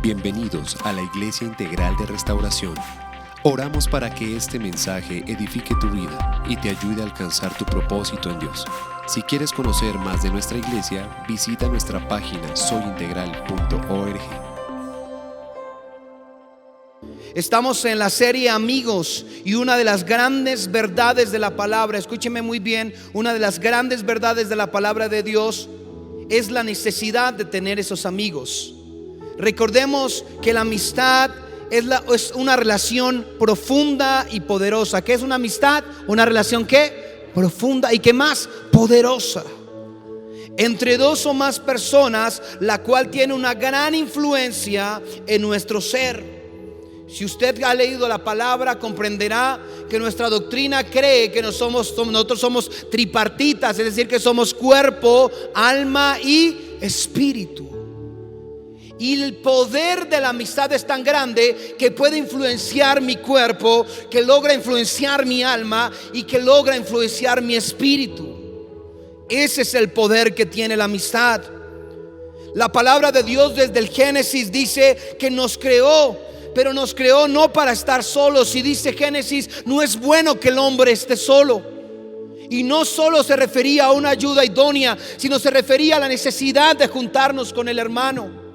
Bienvenidos a la Iglesia Integral de Restauración. Oramos para que este mensaje edifique tu vida y te ayude a alcanzar tu propósito en Dios. Si quieres conocer más de nuestra iglesia, visita nuestra página soyintegral.org. Estamos en la serie Amigos y una de las grandes verdades de la palabra, escúcheme muy bien, una de las grandes verdades de la palabra de Dios es la necesidad de tener esos amigos. Recordemos que la amistad es una relación profunda y poderosa. ¿Qué es una amistad? Una relación ¿qué? Profunda y ¿qué más? Poderosa. Entre dos o más personas, la cual tiene una gran influencia en nuestro ser. Si usted ha leído la palabra, comprenderá que nuestra doctrina cree que nosotros somos tripartitas, es decir, que somos cuerpo, alma y espíritu. Y el poder de la amistad es tan grande que puede influenciar mi cuerpo, que logra influenciar mi alma y que logra influenciar mi espíritu. Ese es el poder que tiene la amistad. La palabra de Dios desde el Génesis dice que nos creó, pero nos creó no para estar solos. Y dice Génesis, no es bueno que el hombre esté solo. Y no solo se refería a una ayuda idónea, sino se refería a la necesidad de juntarnos con el hermano.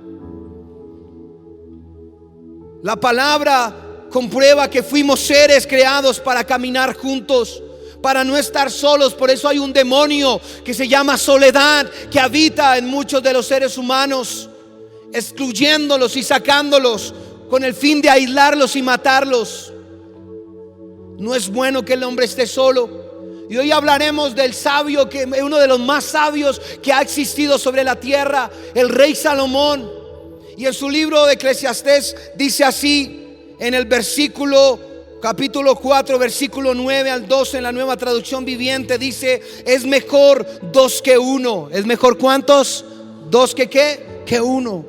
La palabra comprueba que fuimos seres creados para caminar juntos, para no estar solos. Por eso hay un demonio que se llama soledad, que habita en muchos de los seres humanos, excluyéndolos y sacándolos con el fin de aislarlos y matarlos. No es bueno que el hombre esté solo. Y hoy hablaremos del sabio, que uno de los más sabios que ha existido sobre la tierra, el rey Salomón. Y en su libro de Eclesiastés dice así, en el capítulo 4, versículo 9 al 12, en la Nueva Traducción Viviente, dice: es mejor dos que uno. ¿Es mejor cuántos? Dos que ¿qué? Que uno.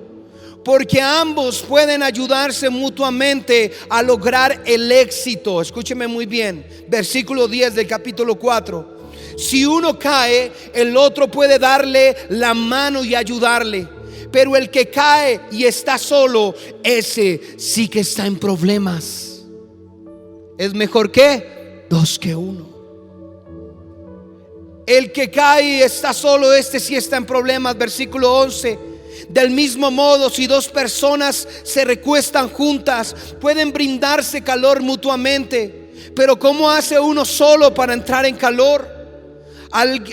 Porque ambos pueden ayudarse mutuamente a lograr el éxito. Escúcheme muy bien, versículo 10 del capítulo 4. Si uno cae, el otro puede darle la mano y ayudarle. Pero el que cae y está solo, ese sí que está en problemas. Es mejor que dos que uno. El que cae y está solo, este sí está en problemas. Versículo 11. Del mismo modo, si dos personas se recuestan juntas, pueden brindarse calor mutuamente. Pero ¿cómo hace uno solo para entrar en calor?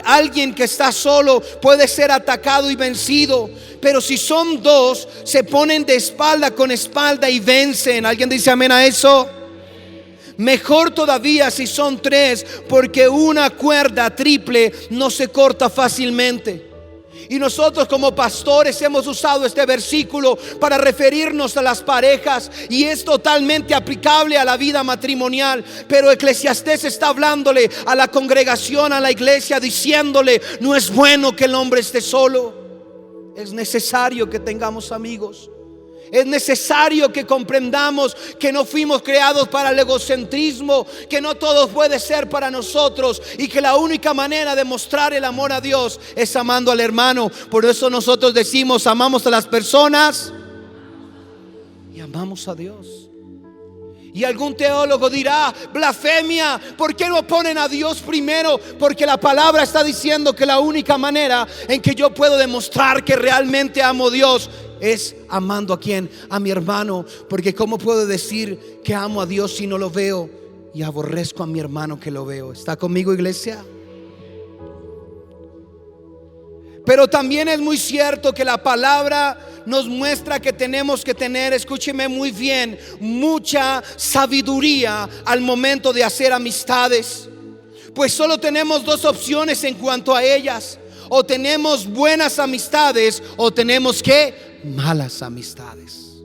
Alguien que está solo puede ser atacado y vencido, pero si son dos, se ponen de espalda con espalda y vencen. ¿Alguien dice amén a eso? Mejor todavía si son tres, porque una cuerda triple no se corta fácilmente. Y nosotros como pastores hemos usado este versículo para referirnos a las parejas, y es totalmente aplicable a la vida matrimonial. Pero Eclesiastés está hablándole a la congregación, a la iglesia, diciéndole: no es bueno que el hombre esté solo. Es necesario que tengamos amigos. Es necesario que comprendamos que no fuimos creados para el egocentrismo, que no todo puede ser para nosotros, y que la única manera de mostrar el amor a Dios es amando al hermano. Por eso nosotros decimos: amamos a las personas y amamos a Dios. Y algún teólogo dirá: blasfemia, ¿por qué no ponen a Dios primero? Porque la palabra está diciendo que la única manera en que yo puedo demostrar que realmente amo a Dios es amando ¿a quién? A mi hermano. Porque ¿cómo puedo decir que amo a Dios si no lo veo y aborrezco a mi hermano que lo veo? ¿Está conmigo, iglesia? Pero también es muy cierto que la palabra nos muestra que tenemos que tener, escúcheme muy bien, mucha sabiduría al momento de hacer amistades. Pues solo tenemos dos opciones en cuanto a ellas: o tenemos buenas amistades, o tenemos ¿qué? Malas amistades.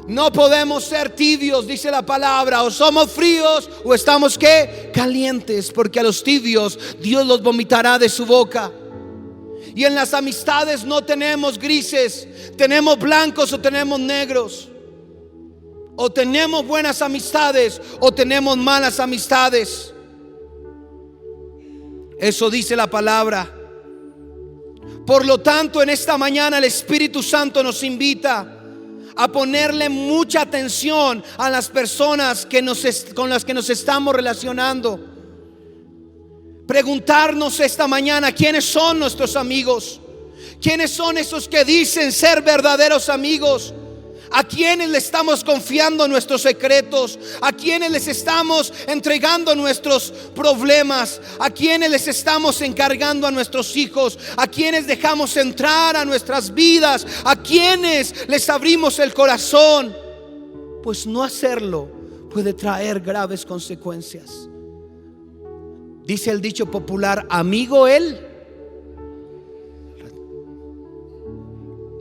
No podemos ser tibios, dice la palabra. O somos fríos o estamos ¿qué? Calientes, porque a los tibios Dios los vomitará de su boca. Y en las amistades no tenemos grises, tenemos blancos o tenemos negros. O tenemos buenas amistades o tenemos malas amistades. Eso dice la palabra. Por lo tanto, en esta mañana el Espíritu Santo nos invita a ponerle mucha atención a las personas con las que nos estamos relacionando. Preguntarnos esta mañana: ¿quiénes son nuestros amigos? ¿Quiénes son esos que dicen ser verdaderos amigos? ¿A quiénes le estamos confiando nuestros secretos? ¿A quiénes les estamos entregando nuestros problemas? ¿A quiénes les estamos encargando a nuestros hijos? ¿A quiénes dejamos entrar a nuestras vidas? ¿A quiénes les abrimos el corazón? Pues no hacerlo puede traer graves consecuencias. Dice el dicho popular: amigo él.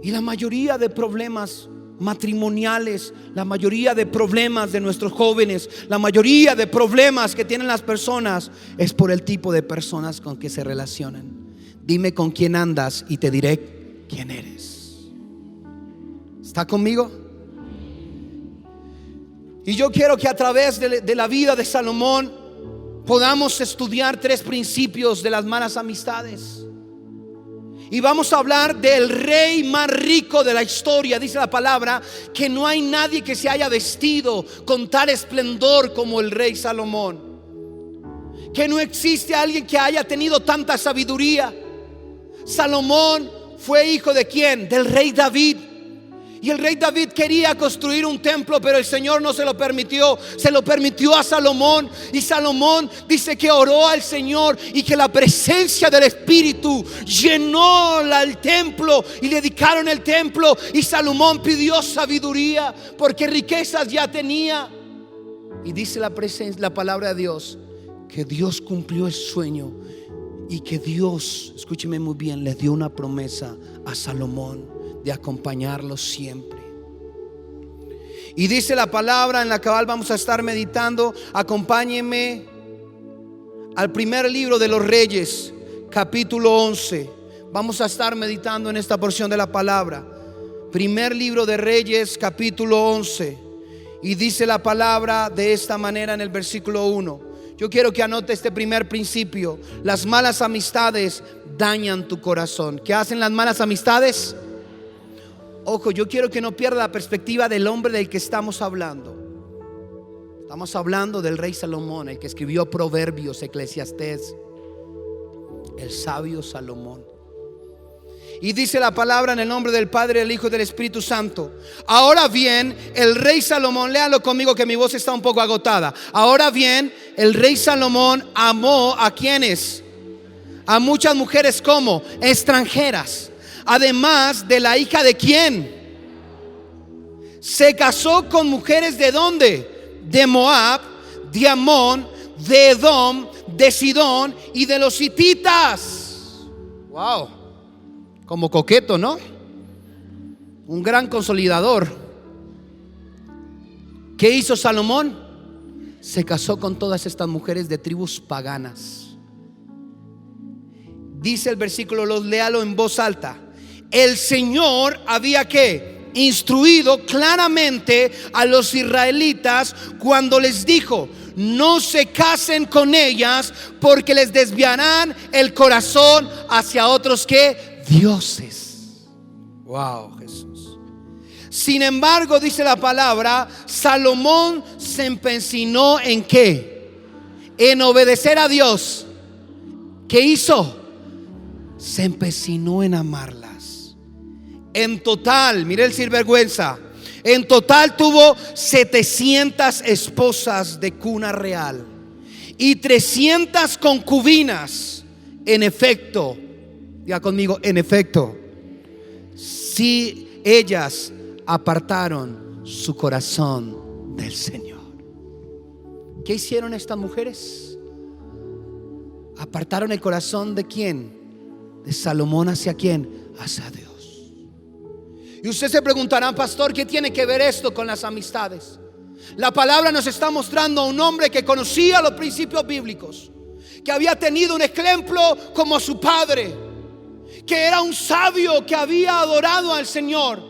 Y la mayoría de problemas matrimoniales, la mayoría de problemas de nuestros jóvenes, la mayoría de problemas que tienen las personas es por el tipo de personas con que se relacionan. Dime con quién andas y te diré quién eres. ¿Está conmigo? Y yo quiero que a través de la vida de Salomón podamos estudiar 3 principios de las malas amistades. Y vamos a hablar del rey más rico de la historia. Dice la palabra que no hay nadie que se haya vestido con tal esplendor como el rey Salomón. Que no existe alguien que haya tenido tanta sabiduría. Salomón fue hijo ¿de quién? Del rey David. Y el rey David quería construir un templo, pero el Señor no se lo permitió. Se lo permitió a Salomón. Y Salomón dice que oró al Señor y que la presencia del Espíritu llenó el templo y le dedicaron el templo. Y Salomón pidió sabiduría porque riquezas ya tenía. Y dice la palabra de Dios que Dios cumplió el sueño y que Dios, escúcheme muy bien, le dio una promesa a Salomón de acompañarlo siempre. Y dice la palabra en la cual vamos a estar meditando. Acompáñenme al primer libro de los Reyes, capítulo 11. Vamos a estar meditando en esta porción de la palabra. Primer libro de Reyes, capítulo 11. Y dice la palabra de esta manera en el versículo 1. Yo quiero que anote este primer principio. Las malas amistades dañan tu corazón. ¿Qué hacen las malas amistades? Ojo, yo quiero que no pierda la perspectiva del hombre del que estamos hablando. Estamos hablando del rey Salomón, el que escribió Proverbios, Eclesiastés, el sabio Salomón. Y dice la palabra en el nombre del Padre, del Hijo y del Espíritu Santo. Ahora bien, el rey Salomón, léalo conmigo que mi voz está un poco agotada. Ahora bien, el rey Salomón amó ¿a quiénes? A muchas mujeres como extranjeras. Además de la hija de quién. Se casó con mujeres de ¿dónde? De Moab, de Amón, de Edom, de Sidón y de los hititas. Wow, como coqueto, ¿no? Un gran consolidador. ¿Qué hizo Salomón? Se casó con todas estas mujeres de tribus paganas. Dice el versículo, léalo en voz alta. El Señor había ¿qué? Instruido claramente a los israelitas cuando les dijo: no se casen con ellas porque les desviarán el corazón hacia otros ¿qué? Dioses. Wow, Jesús. Sin embargo, dice la palabra, Salomón se empecinó ¿en qué? En obedecer a Dios. ¿Qué hizo? Se empecinó en amarlas. En total, mire el sinvergüenza, en total tuvo 700 esposas de cuna real y 300 concubinas. En efecto, diga conmigo, en efecto, si ellas apartaron su corazón del Señor. ¿Qué hicieron estas mujeres? Apartaron el corazón ¿de quién? De Salomón hacia quién? Hacia Dios. Y usted se preguntará: pastor, ¿qué tiene que ver esto con las amistades? La palabra nos está mostrando a un hombre que conocía los principios bíblicos, que había tenido un ejemplo como su padre, que era un sabio que había adorado al Señor,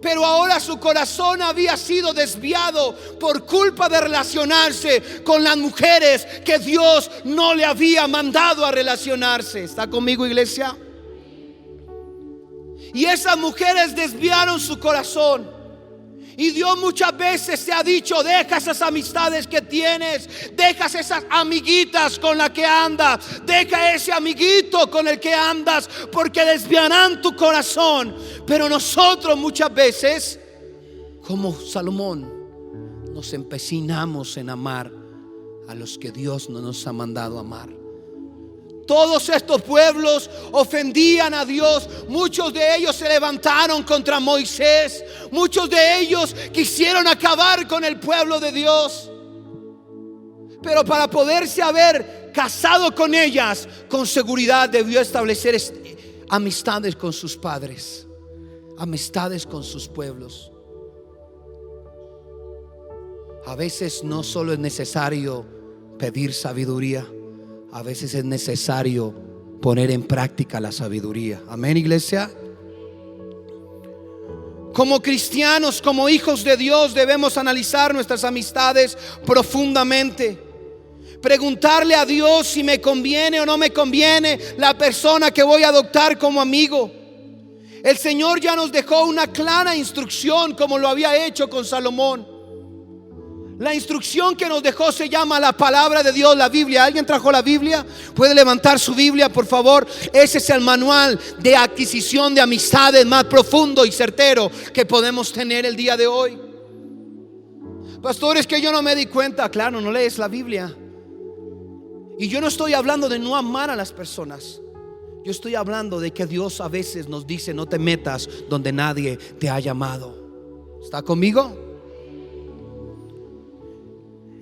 pero ahora su corazón había sido desviado por culpa de relacionarse con las mujeres que Dios no le había mandado a relacionarse. ¿Está conmigo, iglesia? Y esas mujeres desviaron su corazón. Y Dios muchas veces te ha dicho: deja esas amistades que tienes, deja esas amiguitas con las que andas, deja ese amiguito con el que andas, porque desviarán tu corazón. Pero nosotros muchas veces, como Salomón, nos empecinamos en amar a los que Dios no nos ha mandado amar. Todos estos pueblos ofendían a Dios. Muchos de ellos se levantaron contra Moisés. Muchos de ellos quisieron acabar con el pueblo de Dios. Pero para poderse haber casado con ellas, con seguridad debió establecer amistades con sus padres, amistades con sus pueblos. A veces no solo es necesario pedir sabiduría, a veces es necesario poner en práctica la sabiduría. Amén, iglesia. Como cristianos, como hijos de Dios, debemos analizar nuestras amistades profundamente. Preguntarle a Dios si me conviene o no me conviene la persona que voy a adoptar como amigo. El Señor ya nos dejó una clara instrucción, como lo había hecho con Salomón. La instrucción que nos dejó se llama la palabra de Dios, la Biblia. ¿Alguien trajo la Biblia? ¿Puede levantar su Biblia, por favor? Ese es el manual de adquisición de amistades más profundo y certero que podemos tener el día de hoy. Pastor, es que yo no me di cuenta. Claro, no lees la Biblia. Y yo no estoy hablando de no amar a las personas. Yo estoy hablando de que Dios a veces nos dice: no te metas donde nadie te ha llamado. ¿Está conmigo?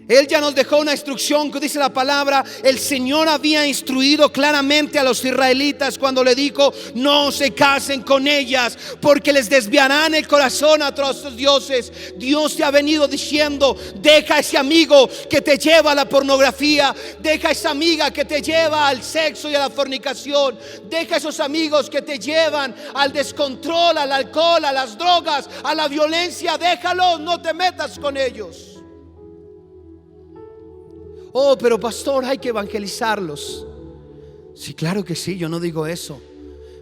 Él ya nos dejó una instrucción que dice la palabra. El Señor había instruido claramente a los israelitas cuando le dijo: no se casen con ellas, porque les desviarán el corazón a otros dioses. Dios te ha venido diciendo: deja ese amigo que te lleva a la pornografía, deja esa amiga que te lleva al sexo y a la fornicación, deja esos amigos que te llevan al descontrol, al alcohol, a las drogas, a la violencia. Déjalos, no te metas con ellos. Oh, pero pastor, hay que evangelizarlos. Sí, claro que sí, yo no digo eso.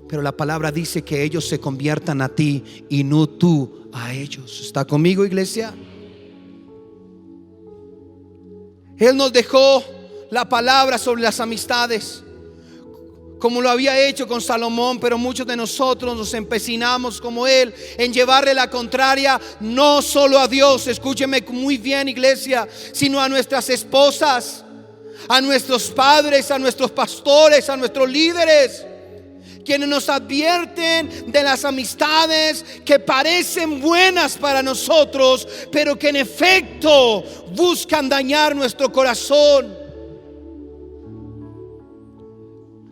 Pero la palabra dice que ellos se conviertan a ti y no tú a ellos. ¿Está conmigo, iglesia? Él nos dejó la palabra sobre las amistades, como lo había hecho con Salomón. Pero muchos de nosotros nos empecinamos como él en llevarle la contraria, no solo a Dios, escúcheme muy bien, iglesia, sino a nuestras esposas, a nuestros padres, a nuestros pastores, a nuestros líderes, quienes nos advierten de las amistades que parecen buenas para nosotros, pero que en efecto buscan dañar nuestro corazón.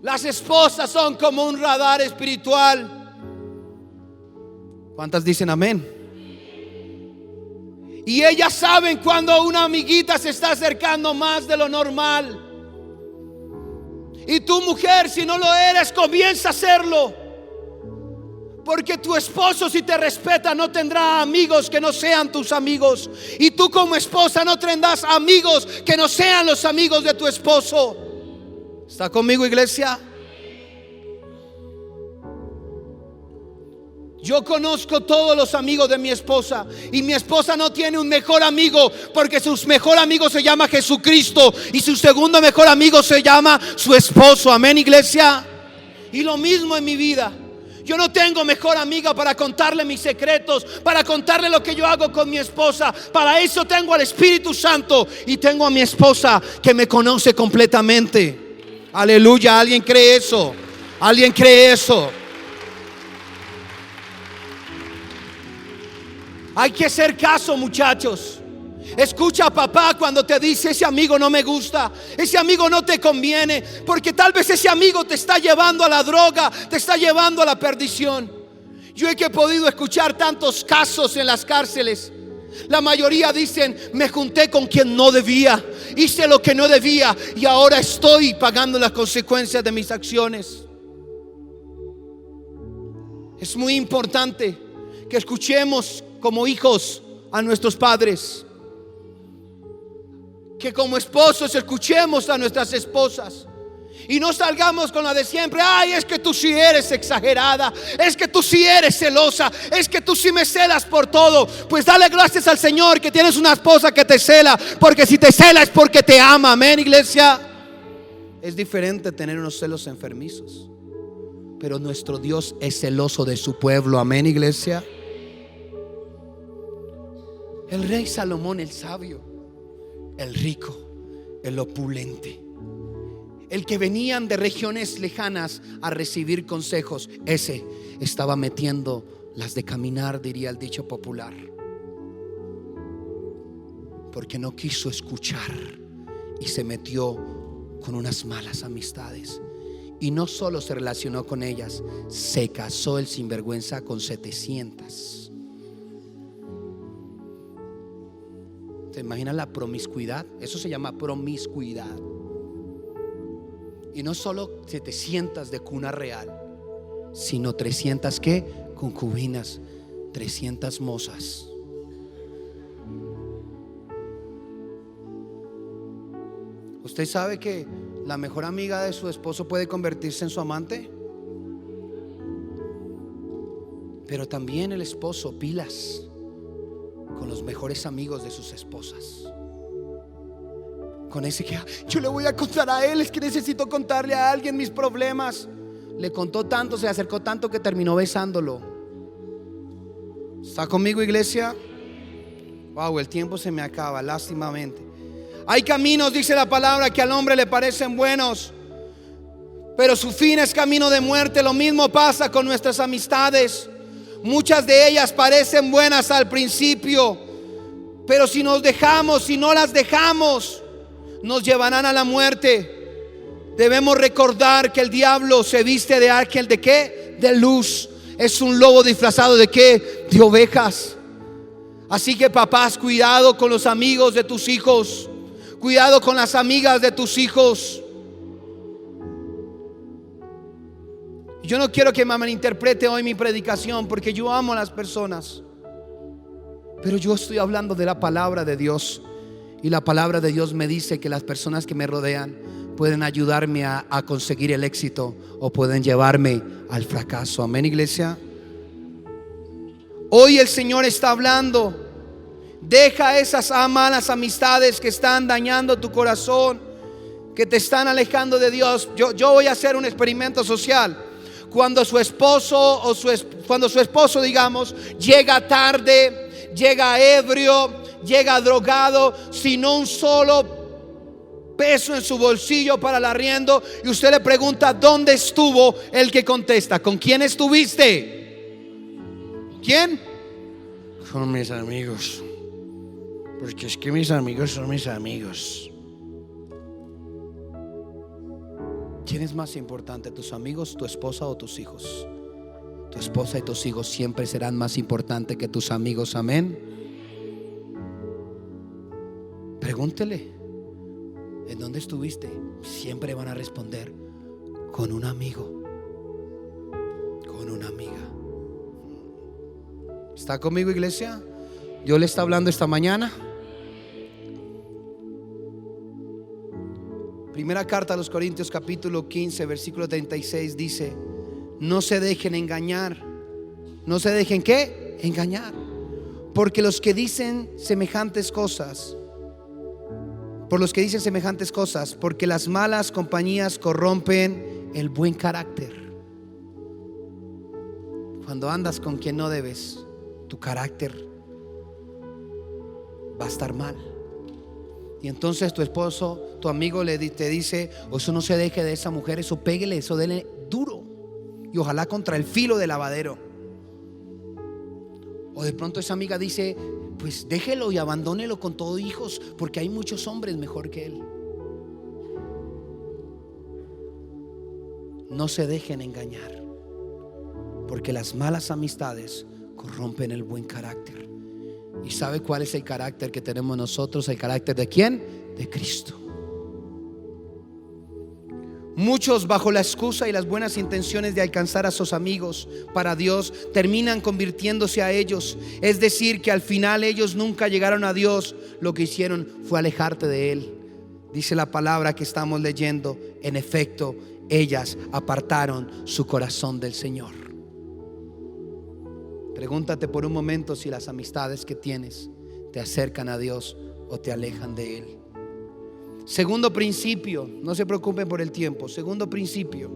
Las esposas son como un radar espiritual. ¿Cuántas dicen amén? Y ellas saben cuando una amiguita se está acercando más de lo normal. Y tu mujer, si no lo eres, comienza a hacerlo. Porque tu esposo, si te respeta, no tendrá amigos que no sean tus amigos. Y tú como esposa no tendrás amigos que no sean los amigos de tu esposo. ¿Está conmigo, iglesia? Yo conozco todos los amigos de mi esposa, y mi esposa no tiene un mejor amigo, porque su mejor amigo se llama Jesucristo y su segundo mejor amigo se llama su esposo. Amén, iglesia. Y lo mismo en mi vida. Yo no tengo mejor amiga para contarle mis secretos, para contarle lo que yo hago con mi esposa. Para eso tengo al Espíritu Santo y tengo a mi esposa que me conoce completamente. Aleluya. ¿Alguien cree eso? ¿Alguien cree eso? Hay que hacer caso, muchachos. Escucha a papá cuando te dice: ese amigo no me gusta, ese amigo no te conviene, porque tal vez ese amigo te está llevando a la droga, te está llevando a la perdición. Yo he podido escuchar tantos casos en las cárceles. La mayoría dicen: me junté con quien no debía, hice lo que no debía y ahora estoy pagando las consecuencias de mis acciones. Es muy importante que escuchemos como hijos a nuestros padres, que como esposos escuchemos a nuestras esposas Y no salgamos con la de siempre. Ay, es que tú sí eres exagerada, es que tú sí eres celosa, es que tú sí me celas por todo. Pues dale gracias al Señor que tienes una esposa que te cela, porque si te cela es porque te ama. Amén, iglesia. Es diferente tener unos celos enfermizos, pero nuestro Dios es celoso de su pueblo. Amén, iglesia. El rey Salomón, el sabio, el rico, el opulente, el que venían de regiones lejanas a recibir consejos, ese estaba metiendo las de caminar, diría el dicho popular, porque no quiso escuchar y se metió con unas malas amistades. Y no solo se relacionó con ellas, se casó el sinvergüenza con 700. ¿Te imaginas la promiscuidad? Eso se llama promiscuidad. Y no solo 700 de cuna real, sino 300 ¿qué? Concubinas, 300 mozas. ¿Usted sabe que la mejor amiga de su esposo puede convertirse en su amante? Pero también el esposo, pilas con los mejores amigos de sus esposas. Con ese que yo le voy a contar a él, es que necesito contarle a alguien mis problemas. Le contó tanto, se acercó tanto que terminó besándolo. ¿Está conmigo, iglesia? Wow, el tiempo se me acaba, lástimamente. Hay caminos, dice la palabra, que al hombre le parecen buenos, pero su fin es camino de muerte. Lo mismo pasa con nuestras amistades. Muchas de ellas parecen buenas al principio, pero si nos dejamos, si no las dejamos, nos llevarán a la muerte. Debemos recordar que el diablo se viste de ángel de ¿qué? De luz. Es un lobo disfrazado de ¿qué? De ovejas. Así que papás, cuidado con los amigos de tus hijos, cuidado con las amigas de tus hijos. Yo no quiero que me malinterprete hoy mi predicación, porque yo amo a las personas, pero yo estoy hablando de la palabra de Dios. Y la palabra de Dios me dice que las personas que me rodean pueden ayudarme a conseguir el éxito o pueden llevarme al fracaso. Amén, iglesia. Hoy el Señor está hablando. Deja esas malas amistades que están dañando tu corazón, que te están alejando de Dios. Yo voy a hacer un experimento social. Cuando su esposo cuando su esposo, digamos, llega tarde, llega ebrio, llega drogado, sin un solo peso en su bolsillo para el arriendo, y usted le pregunta ¿dónde estuvo? El que contesta: ¿con quién estuviste? ¿Quién? Con mis amigos, porque es que mis amigos son mis amigos. ¿Quién es más importante, tus amigos, tu esposa o tus hijos? Tu esposa y tus hijos siempre serán más importantes que tus amigos. Amén. Pregúntele: ¿en dónde estuviste? Siempre van a responder: con un amigo, con una amiga. ¿Está conmigo, iglesia? Dios le está hablando esta mañana. Primera carta a los Corintios, capítulo 15, versículo 36 dice: no se dejen engañar. ¿No se dejen qué? Engañar. Porque los que dicen semejantes cosas, porque las malas compañías corrompen el buen carácter. Cuando andas con quien no debes, tu carácter va a estar mal. Y entonces tu esposo, tu amigo te dice: eso no se deje de esa mujer, eso péguele, eso dele duro, y ojalá contra el filo del lavadero. O de pronto esa amiga dice: pues déjelo y abandónelo con todo, hijos, porque hay muchos hombres mejor que él. No se dejen engañar, porque las malas amistades corrompen el buen carácter. ¿Y sabe cuál es el carácter que tenemos nosotros? ¿El carácter de quién? De Cristo. Muchos, bajo la excusa y las buenas intenciones de alcanzar a sus amigos para Dios, terminan convirtiéndose a ellos. Es decir, que al final ellos nunca llegaron a Dios. Lo que hicieron fue alejarte de Él. Dice la palabra que estamos leyendo, en efecto, ellas apartaron su corazón del Señor. Pregúntate por un momento si las amistades que tienes te acercan a Dios o te alejan de Él. Segundo principio, no se preocupen por el tiempo. Segundo principio,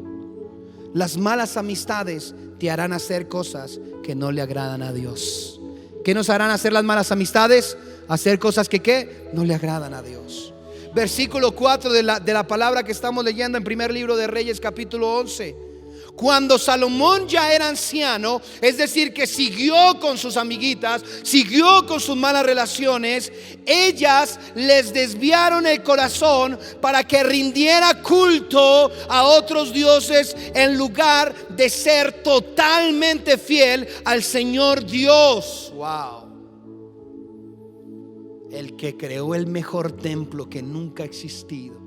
las malas amistades te harán hacer cosas que no le agradan a Dios. ¿Qué nos harán hacer las malas amistades? Hacer cosas que ¿qué? No le agradan a Dios. Versículo 4 de la palabra que estamos leyendo en primer libro de Reyes, capítulo 11. Cuando Salomón ya era anciano, es decir, que siguió con sus amiguitas, siguió con sus malas relaciones, ellas les desviaron el corazón para que rindiera culto a otros dioses en lugar de ser totalmente fiel al Señor Dios. Wow. El que creó el mejor templo que nunca ha existido,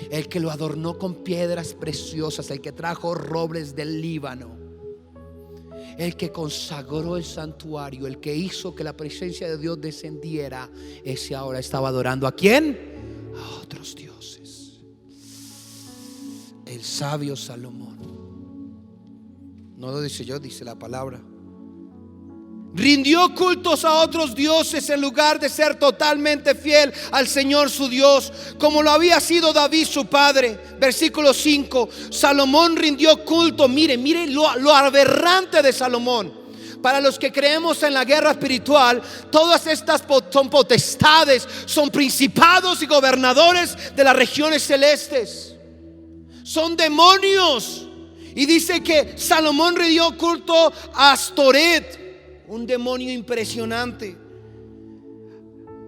el que lo adornó con piedras preciosas, el que trajo robles del Líbano, el que consagró el santuario, el que hizo que la presencia de Dios descendiera, ese ahora estaba adorando ¿a quién? A otros dioses. El sabio Salomón, no lo dice yo, dice la palabra, rindió cultos a otros dioses en lugar de ser totalmente fiel al Señor su Dios, como lo había sido David su padre. Versículo 5. Salomón rindió culto. Mire lo aberrante de Salomón. Para los que creemos en la guerra espiritual, todas estas son potestades, son principados y gobernadores de las regiones celestes, son demonios. Y dice que Salomón rindió culto a Astoret, un demonio impresionante,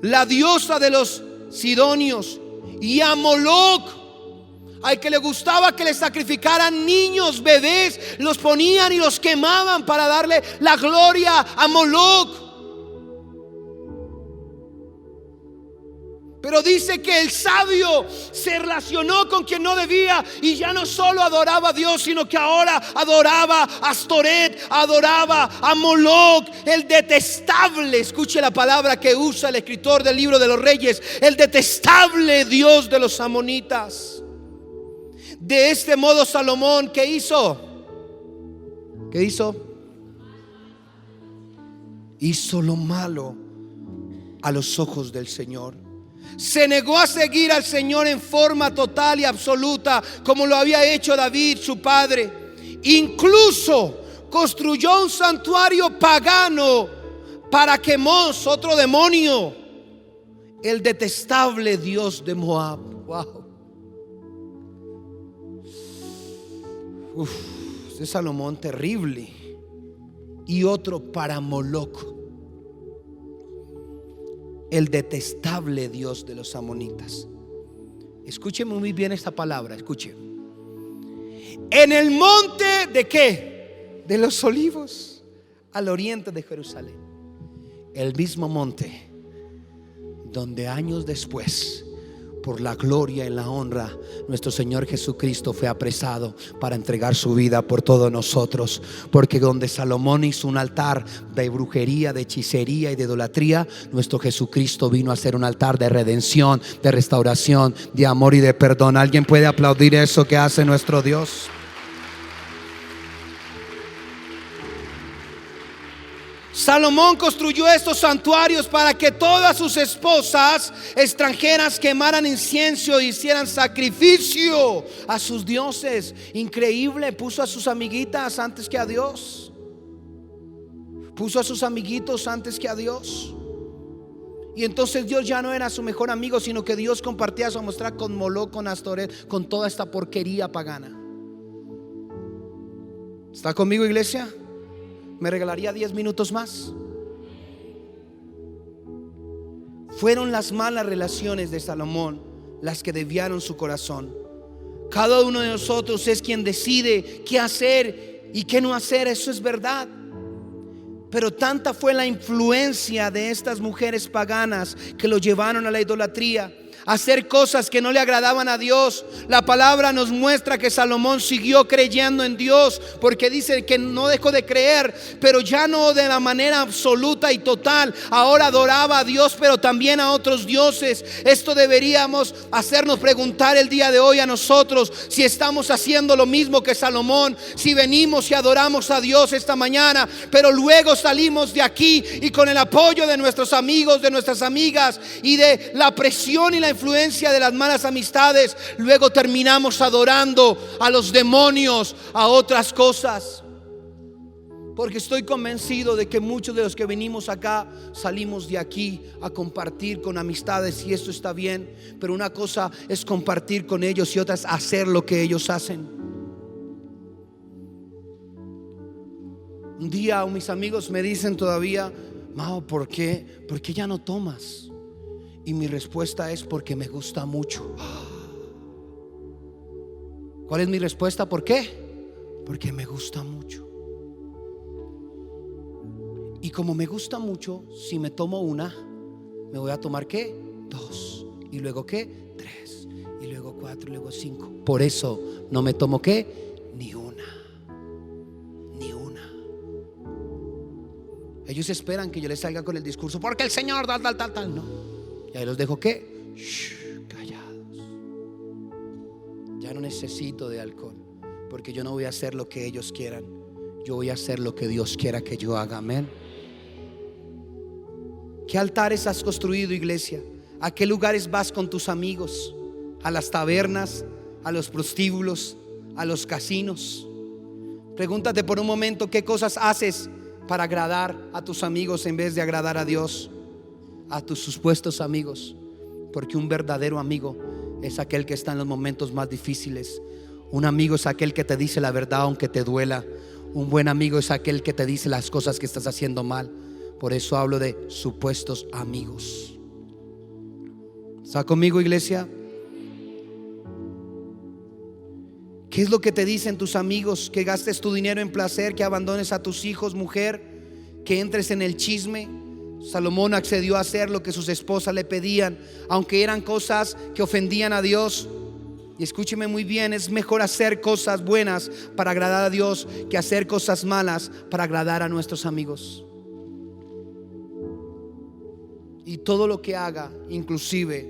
la diosa de los sidonios, y a Moloc, al que le gustaba que le sacrificaran niños, bebés, los ponían y los quemaban para darle la gloria a Moloc. Pero dice que el sabio se relacionó con quien no debía y ya no solo adoraba a Dios, sino que ahora adoraba a Astoret, adoraba a Moloc, el detestable. Escuche la palabra que usa el escritor del libro de los Reyes: el detestable Dios de los amonitas. De este modo Salomón, ¿qué hizo? ¿Qué hizo? Hizo lo malo a los ojos del Señor. Se negó a seguir al Señor en forma total y absoluta, como lo había hecho David su padre. Incluso construyó un santuario pagano para Quemos, otro demonio, el detestable dios de Moab. Wow. Este Salomón terrible. Y otro para Moloc, el detestable dios de los amonitas. Escúcheme muy bien esta palabra, escuche. En el monte de ¿qué? De los Olivos, al oriente de Jerusalén. El mismo monte donde años después, por la gloria y la honra, nuestro Señor Jesucristo fue apresado para entregar su vida por todos nosotros. Porque donde Salomón hizo un altar de brujería, de hechicería y de idolatría, nuestro Jesucristo vino a hacer un altar de redención, de restauración, de amor y de perdón. ¿Alguien puede aplaudir eso que hace nuestro Dios? Salomón construyó estos santuarios para que todas sus esposas extranjeras quemaran incienso y hicieran sacrificio a sus dioses. Increíble, puso a sus amiguitas antes que a Dios. Puso a sus amiguitos antes que a Dios. Y entonces Dios ya no era su mejor amigo, sino que Dios compartía su amistad con Moloc, con Astoret, con toda esta porquería pagana. ¿Está conmigo, iglesia? ¿Me regalaría 10 minutos más? Fueron las malas relaciones de Salomón las que desviaron su corazón. Cada uno de nosotros es quien decide qué hacer y qué no hacer, eso es verdad. Pero tanta fue la influencia de estas mujeres paganas que lo llevaron a la idolatría, hacer cosas que no le agradaban a Dios. La palabra nos muestra que Salomón siguió creyendo en Dios, porque dice que no dejó de creer, pero ya no de la manera absoluta y total. Ahora adoraba a Dios, pero también a otros dioses. Esto deberíamos hacernos preguntar el día de hoy a nosotros, si estamos haciendo lo mismo que Salomón, si venimos y adoramos a Dios esta mañana, pero luego salimos de aquí y con el apoyo de nuestros amigos, de nuestras amigas y de la presión y la influencia de las malas amistades, luego terminamos adorando a los demonios, a otras cosas. Porque estoy convencido de que muchos de los que venimos acá salimos de aquí a compartir con amistades, y esto está bien, pero una cosa es compartir con ellos y otra es hacer lo que ellos hacen. Un día mis amigos me dicen todavía: Mao, ¿por qué ya no tomas? Y mi respuesta es: porque me gusta mucho. ¿Cuál es mi respuesta? ¿Por qué? Porque me gusta mucho. Y como me gusta mucho, si me tomo una, me voy a tomar ¿qué? 2. Y luego ¿qué? 3. Y luego 4. Y luego 5. Por eso no me tomo ¿qué? Ni una. Ni una. Ellos esperan que yo les salga con el discurso: porque el Señor tal. No. Y ahí los dejo ¿qué? Callados. Ya no necesito de alcohol, porque yo no voy a hacer lo que ellos quieran. Yo voy a hacer lo que Dios quiera que yo haga. Amén. ¿Qué altares has construido, iglesia? ¿A qué lugares vas con tus amigos? ¿A las tabernas? ¿A los prostíbulos? ¿A los casinos? Pregúntate por un momento: ¿qué cosas haces para agradar a tus amigos en vez de agradar a Dios? A tus supuestos amigos. Porque un verdadero amigo es aquel que está en los momentos más difíciles. Un amigo es aquel que te dice la verdad aunque te duela. Un buen amigo es aquel que te dice las cosas que estás haciendo mal. Por eso hablo de supuestos amigos. ¿Está conmigo, iglesia? ¿Qué es lo que te dicen tus amigos? Que gastes tu dinero en placer, que abandones a tus hijos, mujer, que entres en el chisme. Salomón accedió a hacer lo que sus esposas le pedían, aunque eran cosas que ofendían a Dios. Y escúcheme muy bien: es mejor hacer cosas buenas para agradar a Dios que hacer cosas malas para agradar a nuestros amigos. Y todo lo que haga, inclusive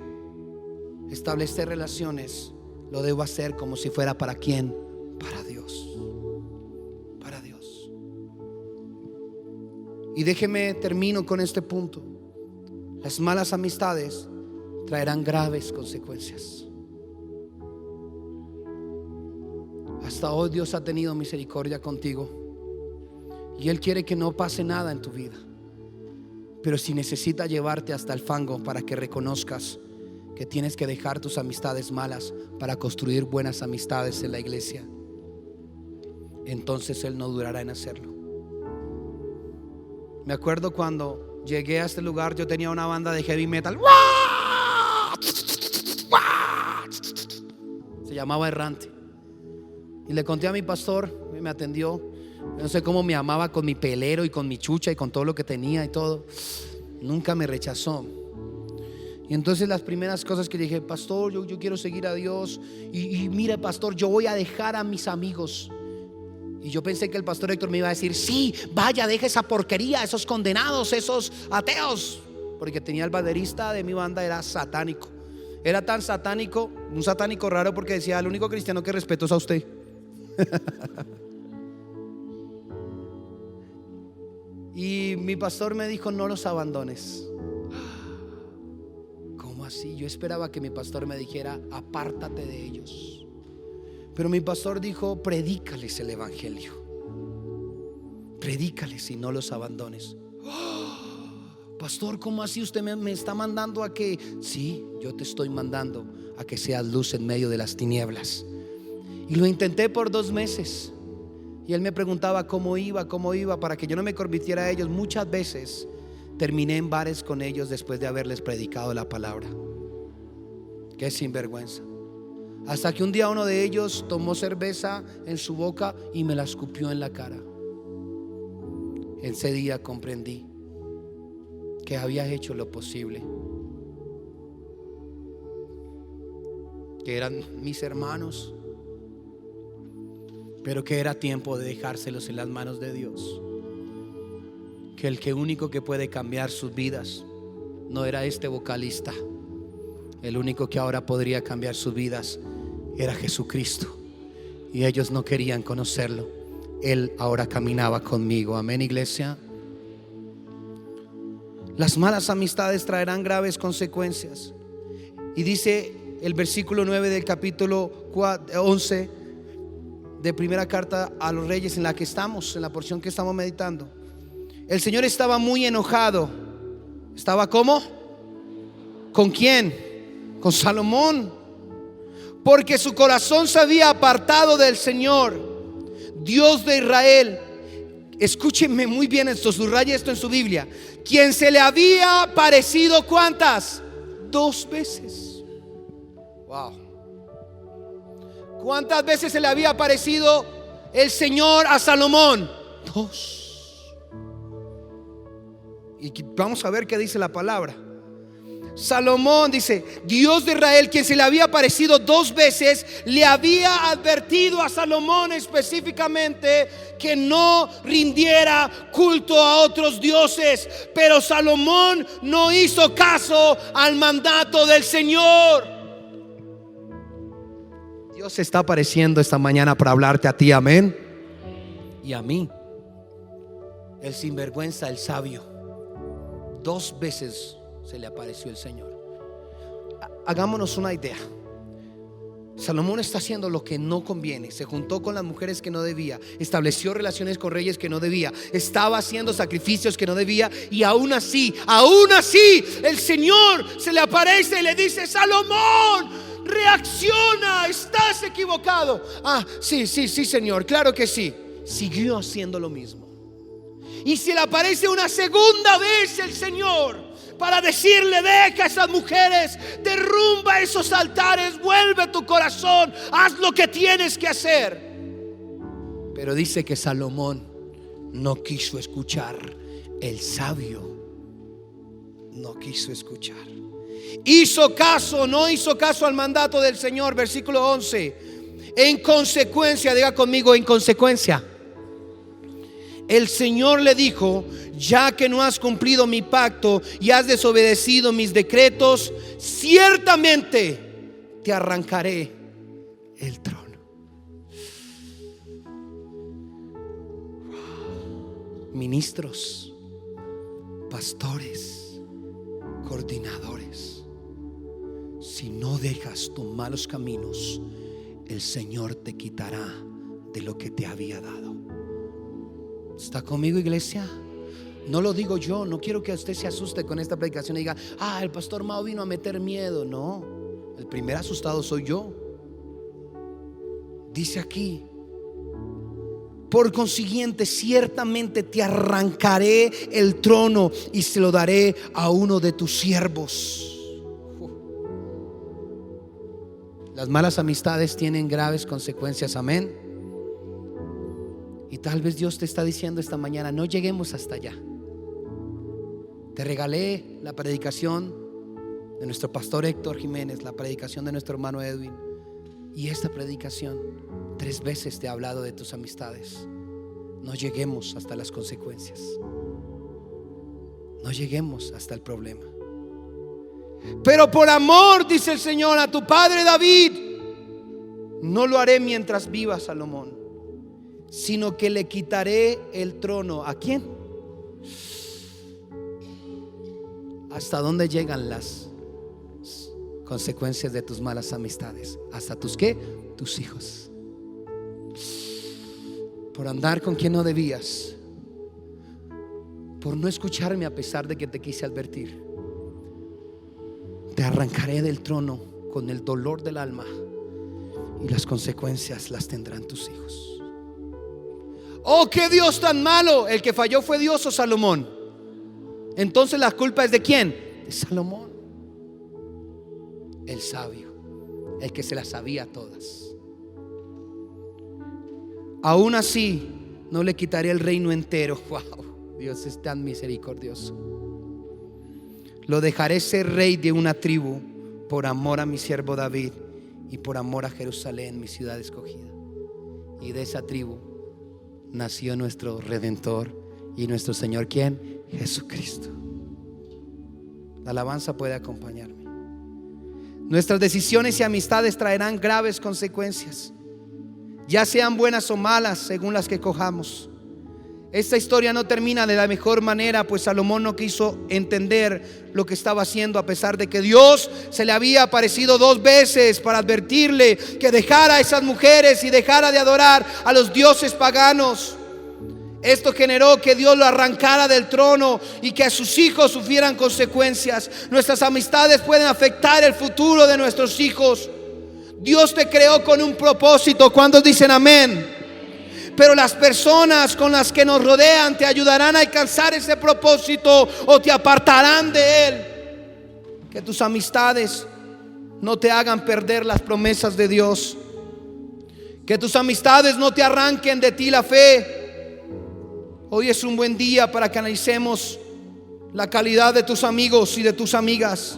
establecer relaciones, lo debo hacer como si fuera ¿para quién? Para Dios. Para Dios. Y déjeme termino con este punto: las malas amistades traerán graves consecuencias. Hasta hoy Dios ha tenido misericordia contigo y Él quiere que no pase nada en tu vida. Pero si necesita llevarte hasta el fango para que reconozcas que tienes que dejar tus amistades malas para construir buenas amistades en la iglesia, entonces Él no durará en hacerlo. Me acuerdo cuando llegué a este lugar, yo tenía una banda de heavy metal. Se llamaba Errante. Y le conté a mi pastor, me atendió. No sé cómo me amaba con mi pelero y con mi chucha y con todo lo que tenía y todo. Nunca me rechazó. Y entonces las primeras cosas que dije: pastor, yo quiero seguir a Dios. Y mire, pastor, yo voy a dejar a mis amigos. Y yo pensé que el pastor Héctor me iba a decir: sí, vaya, deja esa porquería, esos condenados, esos ateos. Porque tenía el baterista de mi banda, era satánico. Era tan satánico, un satánico raro, porque decía: el único cristiano que respeto es a usted. Y mi pastor me dijo: no los abandones. ¿Cómo así? Yo esperaba que mi pastor me dijera: apártate de ellos. Pero mi pastor dijo: predícales el evangelio. Predícales y no los abandones. Pastor, ¿cómo así? Usted me está mandando a que... Sí, yo te estoy mandando a que seas luz en medio de las tinieblas. Y lo intenté por 2 meses. Y él me preguntaba cómo iba para que yo no me convirtiera a ellos. Muchas veces terminé en bares con ellos después de haberles predicado la palabra. Qué sinvergüenza. Hasta que un día uno de ellos tomó cerveza en su boca y me la escupió en la cara. Ese día comprendí que había hecho lo posible. que eran mis hermanos, pero que era tiempo de dejárselos en las manos de Dios. Que el único que puede cambiar sus vidas no era este vocalista. El único que ahora podría cambiar sus vidas era Jesucristo, y ellos no querían conocerlo. Él ahora caminaba conmigo. Amén, iglesia. Las malas amistades traerán graves consecuencias. Y dice el versículo 9 del capítulo 11 de primera carta a los Reyes, en la que estamos, en la porción que estamos meditando. El Señor estaba muy enojado. ¿Estaba cómo? ¿Con quién? Con Salomón, porque su corazón se había apartado del Señor, Dios de Israel. Escúchenme muy bien esto, subraye esto en su Biblia. Quien se le había aparecido, ¿cuántas? 2 veces. Wow. ¿Cuántas veces se le había aparecido el Señor a Salomón? 2. Y vamos a ver qué dice la palabra. Salomón dice: Dios de Israel, quien se le había aparecido 2 veces, le había advertido a Salomón específicamente que no rindiera culto a otros dioses. Pero Salomón no hizo caso al mandato del Señor. Dios se está apareciendo esta mañana para hablarte a ti, amén, y a mí. El sinvergüenza, el sabio, 2 veces se le apareció el Señor. Hagámonos una idea. Salomón está haciendo lo que no conviene. Se juntó con las mujeres que no debía, estableció relaciones con reyes que no debía, estaba haciendo sacrificios que no debía. Y aún así el Señor se le aparece y le dice: Salomón, reacciona, estás equivocado. Sí, Señor, claro que sí. Siguió haciendo lo mismo. Y se le aparece una segunda vez el Señor para decirle: deja a esas mujeres, derrumba esos altares, vuelve tu corazón, haz lo que tienes que hacer. Pero dice que Salomón no quiso escuchar. El sabio no quiso escuchar. No hizo caso al mandato del Señor. Versículo 11. En consecuencia, diga conmigo, en consecuencia, el Señor le dijo: ya que no has cumplido mi pacto y has desobedecido mis decretos, ciertamente te arrancaré el trono. Ministros, pastores, coordinadores, si no dejas tus malos caminos, el Señor te quitará de lo que te había dado. ¿Está conmigo, iglesia? No lo digo yo, no quiero que usted se asuste con esta predicación y diga: el pastor Mao vino a meter miedo. No, el primer asustado soy yo. Dice aquí: por consiguiente, ciertamente te arrancaré el trono y se lo daré a uno de tus siervos. Las malas amistades tienen graves consecuencias, amén. Y tal vez Dios te está diciendo esta mañana: no lleguemos hasta allá. Te regalé la predicación de nuestro pastor Héctor Jiménez, la predicación de nuestro hermano Edwin, y esta predicación 3 veces te ha hablado de tus amistades. No lleguemos hasta las consecuencias, no lleguemos hasta el problema. Pero por amor, dice el Señor, a tu padre David, no lo haré mientras viva Salomón, sino que le quitaré el trono. ¿A quién? ¿Hasta dónde llegan las consecuencias de tus malas amistades? ¿Hasta tus qué? Tus hijos. Por andar con quien no debías, por no escucharme a pesar de que te quise advertir, te arrancaré del trono con el dolor del alma, y las consecuencias las tendrán tus hijos. Oh, qué Dios tan malo. ¿El que falló fue Dios o Salomón? Entonces la culpa es de quién? De Salomón, el sabio, el que se las sabía todas. Aún así no le quitaré el reino entero. Wow, Dios es tan misericordioso. Lo dejaré ser rey de una tribu por amor a mi siervo David, y por amor a Jerusalén, mi ciudad escogida. Y de esa tribu nació nuestro Redentor y nuestro Señor. ¿Quién? Jesucristo. La alabanza puede acompañarme. Nuestras decisiones y amistades traerán graves consecuencias, ya sean buenas o malas, según las que cojamos. Esta historia no termina de la mejor manera, pues Salomón no quiso entender lo que estaba haciendo, a pesar de que Dios se le había aparecido 2 veces para advertirle que dejara a esas mujeres y dejara de adorar a los dioses paganos. Esto generó que Dios lo arrancara del trono y que a sus hijos sufrieran consecuencias. Nuestras amistades pueden afectar el futuro de nuestros hijos. Dios te creó con un propósito. ¿Cuántos dicen amén? Pero las personas con las que nos rodean te ayudarán a alcanzar ese propósito o te apartarán de él. Que tus amistades no te hagan perder las promesas de Dios. Que tus amistades no te arranquen de ti la fe. Hoy es un buen día para que analicemos la calidad de tus amigos y de tus amigas.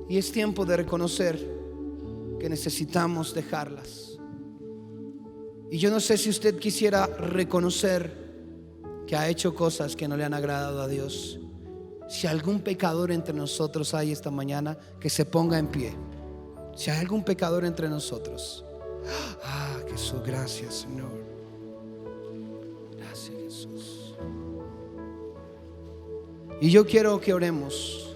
Y es tiempo de reconocer que necesitamos dejarlas. Y yo no sé si usted quisiera reconocer que ha hecho cosas que no le han agradado a Dios. Si algún pecador entre nosotros hay esta mañana, que se ponga en pie. Si hay algún pecador entre nosotros. Jesús, gracias, Señor. Gracias, Jesús. Y yo quiero que oremos.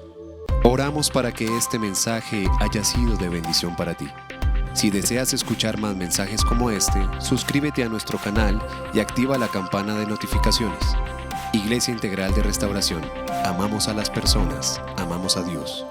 Oramos para que este mensaje haya sido de bendición para ti. Si deseas escuchar más mensajes como este, suscríbete a nuestro canal y activa la campana de notificaciones. Iglesia Integral de Restauración. Amamos a las personas, amamos a Dios.